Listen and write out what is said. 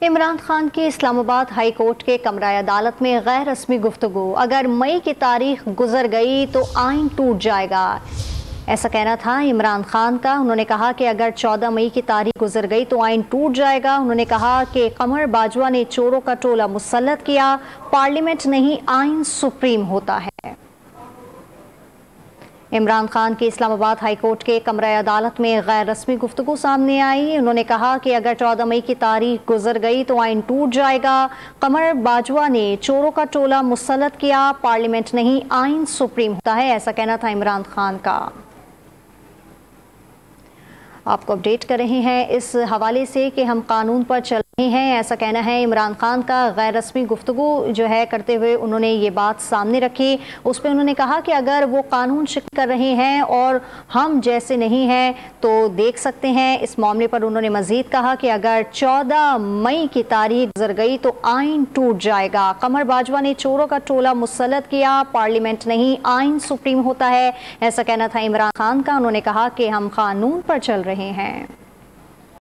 इमरान खान की Islamabad high court के कमरा अदालत में गैर रस्मी गुफ्तगू। अगर मई की तारीख गुजर गई तो आइन टूट जाएगा, ऐसा कहना था इमरान खान का। उन्होंने कहा कि अगर 14 मई की तारीख गुजर गई तो आइन टूट जाएगा। उन्होंने कहा कि कमर बाजवा ने चोरों का टोला मुसल्लत किया, पार्लियामेंट नहीं आइन सुप्रीम होता है। इमरान खान की इस्लामाबाद हाई कोर्ट के कमरा अदालत में गैर रस्मी गुफ्तगू सामने आई। उन्होंने कहा कि अगर 14 मई की तारीख गुजर गई तो आइन टूट जाएगा। कमर बाजवा ने चोरों का टोला मुसल्लत किया, पार्लियामेंट नहीं आइन सुप्रीम होता है, ऐसा कहना था इमरान खान का। आपको अपडेट कर रहे हैं इस हवाले से कि हम कानून पर चल रहे हैं, ऐसा कहना है इमरान खान का। गैर रस्मी गुफ्तगू जो है करते हुए उन्होंने ये बात सामने रखी। उस पर उन्होंने कहा कि अगर वो कानून शिकन कर रहे हैं और हम जैसे नहीं हैं तो देख सकते हैं। इस मामले पर उन्होंने मजीद कहा कि अगर 14 मई की तारीख गुजर गई तो आइन टूट जाएगा। कमर बाजवा ने चोरों का टोला मुसल्लत किया, पार्लियामेंट नहीं आइन सुप्रीम होता है, ऐसा कहना था इमरान खान का। उन्होंने कहा कि हम कानून पर चल रहे हैं।